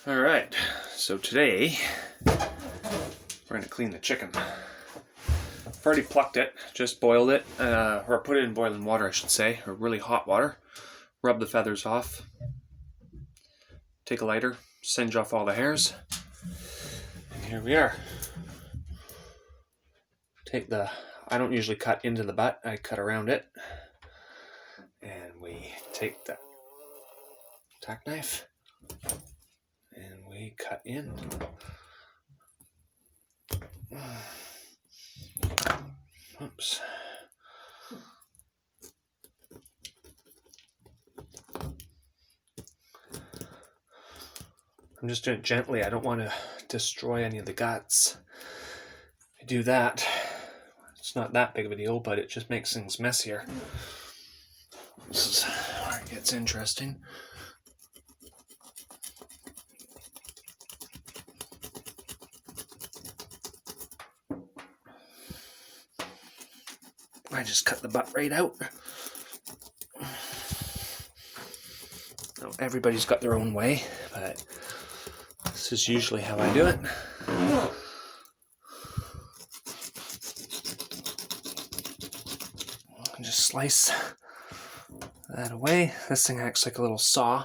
Alright, so today we're going to clean the chicken. I've already plucked it, just boiled it, or put it in boiling water I should say, or really hot water. Rub the feathers off. Take a lighter, singe off all the hairs. And here we are. I don't usually cut into the butt, I cut around it. And we take the tack knife and we cut in. Oops. I'm just doing it gently. I don't want to destroy any of the guts. If I do that, it's not that big of a deal, but it just makes things messier. This is where it gets interesting. I just cut the butt right out. Now, everybody's got their own way, but this is usually how I do it. And just slice that away. This thing acts like a little saw,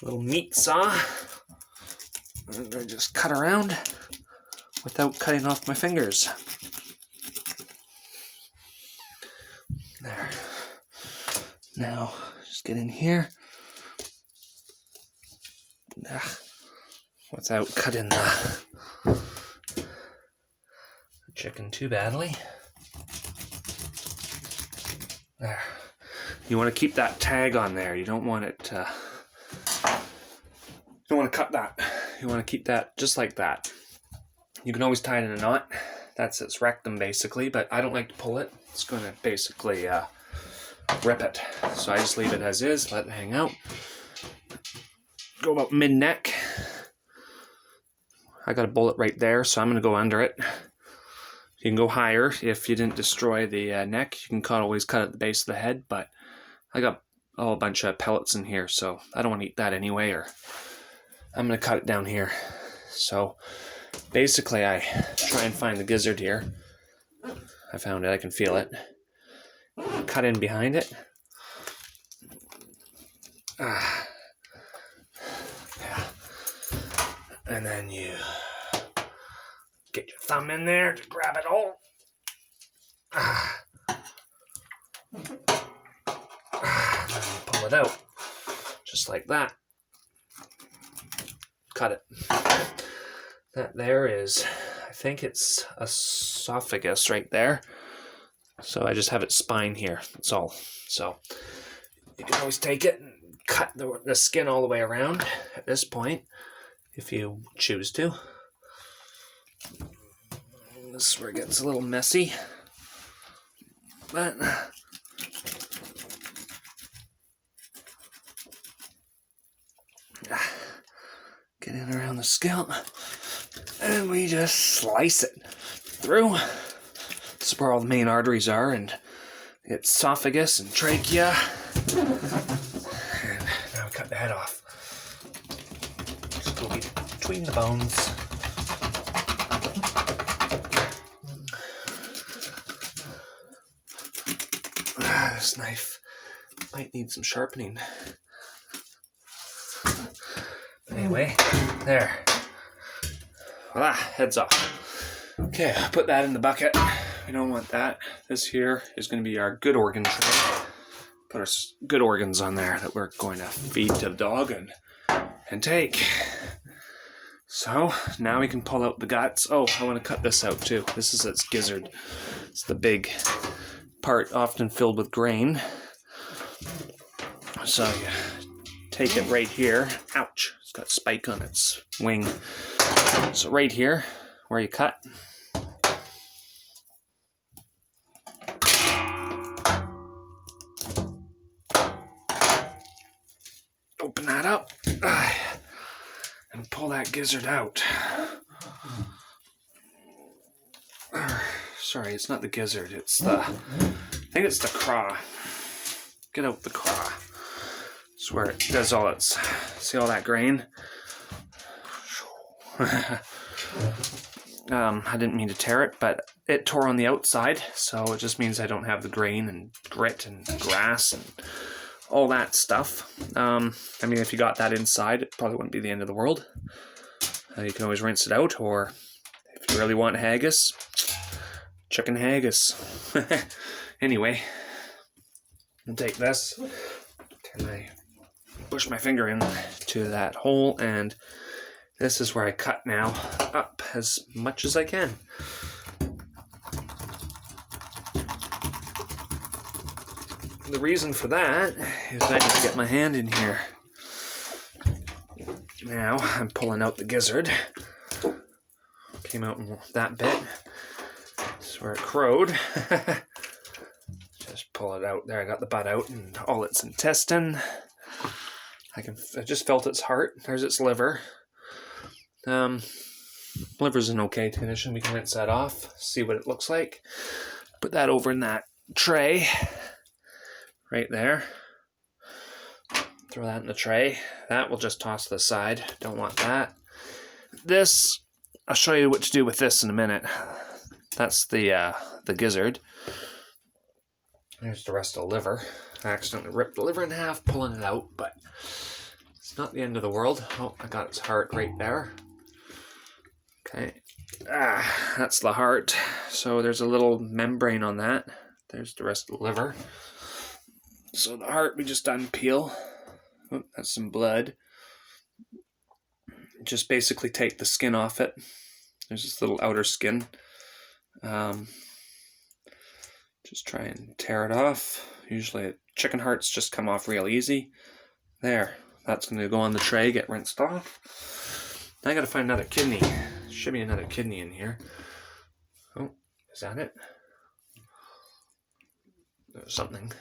a little meat saw. And I just cut around without cutting off my fingers. There. Now, just get in here. Without cutting the chicken too badly. There. You want to keep that tag on there. You don't want it to... You don't want to cut that. You want to keep that just like that. You can always tie it in a knot. That's its rectum basically, but I don't like to pull it. It's going to basically rip it. So I just leave it as is, let it hang out. Go about mid-neck. I got a bullet right there, so I'm going to go under it. You can go higher if you didn't destroy the neck. You can always cut at the base of the head, but I got a whole bunch of pellets in here, so I don't want to eat that anyway, or I'm going to cut it down here. So basically I try and find the gizzard here. I found it, I can feel it. Cut in behind it. Yeah. And then you get your thumb in there to grab it all. And then you pull it out. Just like that. Cut it. That there is, I think it's esophagus right there. So I just have its spine here. That's all. So you can always take it and cut the skin all the way around at this point, if you choose to. This is where it gets a little messy. But get in around the scalp, and we just slice it through. This is where all the main arteries are, and it's esophagus and trachea. And now we cut the head off. Just go between the bones. This knife might need some sharpening. Anyway, there. Voila, head's off. Okay, put that in the bucket. We don't want that. This here is going to be our good organ tray. Put our good organs on there that we're going to feed to the dog and take. So, now we can pull out the guts. Oh, I want to cut this out too. This is its gizzard. It's the big part, often filled with grain. So you take it right here. Ouch, it's got a spike on its wing. So right here, where you cut. Open that up and pull that gizzard out. Sorry, it's not the gizzard, it's the, I think it's the craw. Get out the craw. It's where it does all its, see all that grain? I didn't mean to tear it, but it tore on the outside, so it just means I don't have the grain and grit and grass and all that stuff. I mean, if you got that inside, it probably wouldn't be the end of the world. You can always rinse it out, or if you really want haggis, chicken haggis. Anyway, I'll take this, push my finger into that hole, and this is where I cut now up as much as I can. The reason for that is I need to get my hand in here. Now I'm pulling out the gizzard. Came out in that bit. This is where it crowed. Just pull it out. There, I got the butt out and all its intestine. I just felt its heart. There's its liver. Liver's in okay condition. We can rinse that off, see what it looks like. Put that over in that tray right there. Throw that in the tray. That we'll just toss to the side. Don't want that. This, I'll show you what to do with this in a minute. That's the gizzard. There's the rest of the liver. I accidentally ripped the liver in half, pulling it out, but it's not the end of the world. Oh, I got its heart right there. Okay. That's the heart. So there's a little membrane on that. There's the rest of the liver. So the heart we just unpeel. Oh, that's some blood. Just basically take the skin off it. There's this little outer skin. Just try and tear it off. Usually chicken hearts just come off real easy. There. That's going to go on the tray, get rinsed off. Now I got to find another kidney. Should be another kidney in here. Oh, is that it? There's something.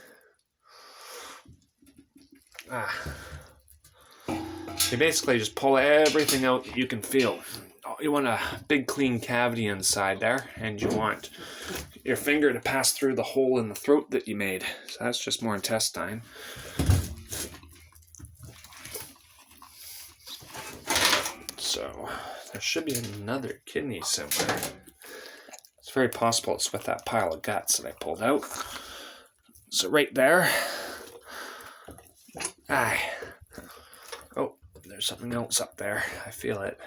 You basically just pull everything out that you can feel. You want a big clean cavity inside there, and you want your finger to pass through the hole in the throat that you made. So that's just more intestine. So there should be another kidney somewhere. It's very possible it's with that pile of guts that I pulled out. So right there. Oh, there's something else up there. I feel it.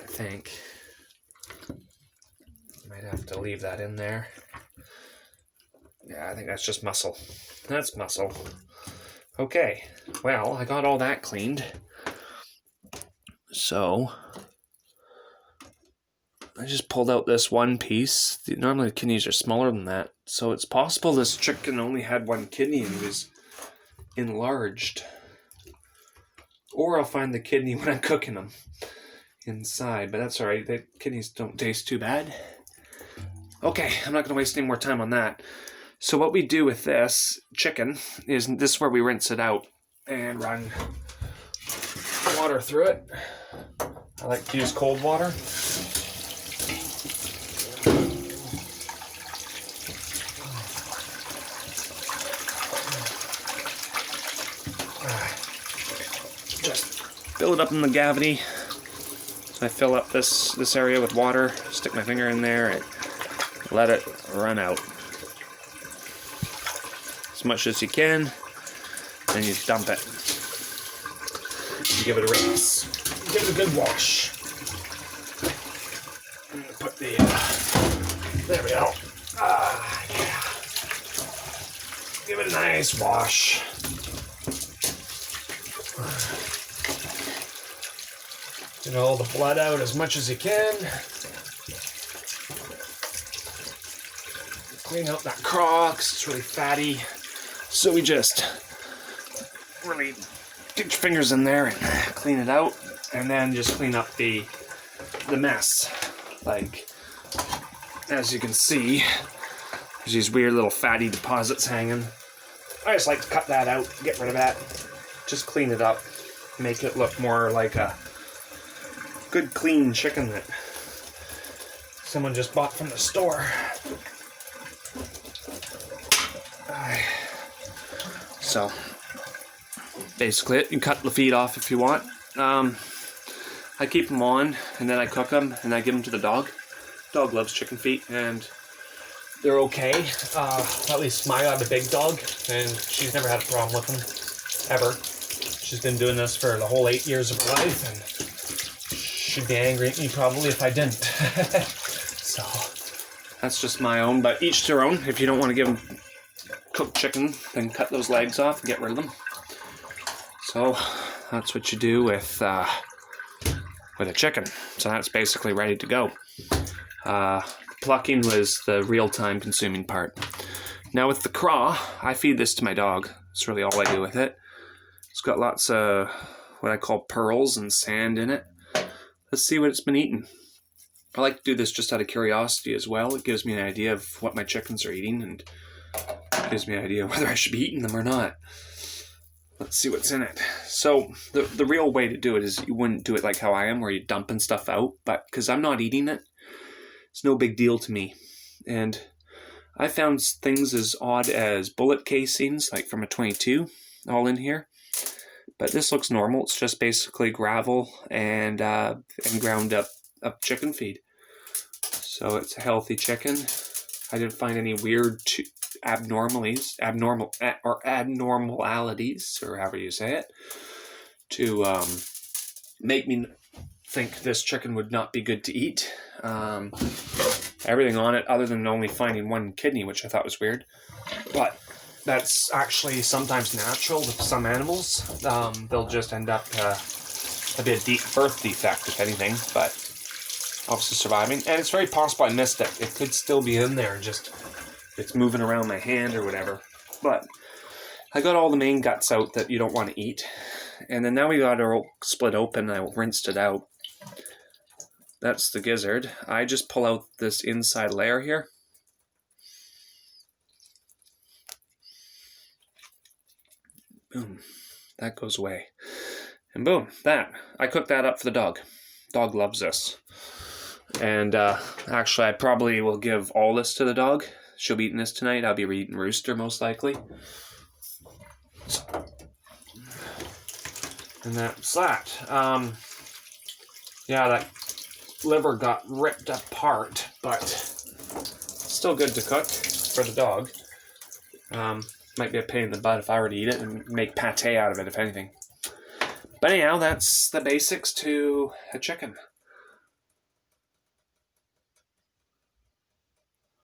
I think. Might have to leave that in there. Yeah, I think that's just muscle. That's muscle. Okay, well, I got all that cleaned. So I just pulled out this one piece. Normally the kidneys are smaller than that. So it's possible this chicken only had one kidney and was enlarged. Or I'll find the kidney when I'm cooking them inside. But that's alright. The kidneys don't taste too bad. Okay, I'm not going to waste any more time on that. So what we do with this chicken is this is where we rinse it out and run water through it. I like to use cold water. Just fill it up in the cavity. So I fill up this area with water, stick my finger in there, and let it run out. As much as you can, then you dump it. Give it a rinse. Give it a good wash. Put the, there we go. Yeah. Give it a nice wash. Get all the blood out as much as you can. Clean out that craw, 'cause it's really fatty. So we just really get your fingers in there and clean it out, and then just clean up the mess. Like, as you can see, there's these weird little fatty deposits hanging. I just like to cut that out, get rid of that. Just clean it up, make it look more like a good clean chicken that someone just bought from the store. So basically you can cut the feet off if you want. I keep them on, and then I cook them, and I give them to the dog. Dog loves chicken feet, and they're okay. At least Maya, the big dog, and she's never had a problem with them, ever. She's been doing this for the whole 8 years of her life, and she'd be angry at me probably if I didn't. So, that's just my own, but each their own. If you don't want to give them cooked chicken, then cut those legs off and get rid of them. So, that's what you do with a chicken. So that's basically ready to go. Plucking was the real time consuming part. Now with the craw, I feed this to my dog. That's really all I do with it. It's got lots of what I call pearls and sand in it. Let's see what it's been eating. I like to do this just out of curiosity as well. It gives me an idea of what my chickens are eating, and gives me an idea whether I should be eating them or not. Let's see what's in it. So the real way to do it is you wouldn't do it like how I am, where you're dumping stuff out, but because I'm not eating it, it's no big deal to me. And I found things as odd as bullet casings, like from a .22, all in here. But this looks normal. It's just basically gravel and ground up chicken feed. So it's a healthy chicken. I didn't find any weird abnormalities, or however you say it, to make me think this chicken would not be good to eat. Everything on it, other than only finding one kidney, which I thought was weird. But that's actually sometimes natural with some animals. They'll just end up a bit deep birth defect, if anything, but obviously surviving. And it's very possible I missed it. It could still be in there, just it's moving around my hand or whatever. But I got all the main guts out that you don't want to eat. And then now we got it split open, and I rinsed it out. That's the gizzard. I just pull out this inside layer here. Boom. That goes away. And boom, that. I cooked that up for the dog. Dog loves this. And actually, I probably will give all this to the dog. She'll be eating this tonight. I'll be eating rooster, most likely. And that's that. Yeah, that liver got ripped apart, but still good to cook for the dog. Might be a pain in the butt if I were to eat it and make pate out of it, if anything. But anyhow, that's the basics to a chicken.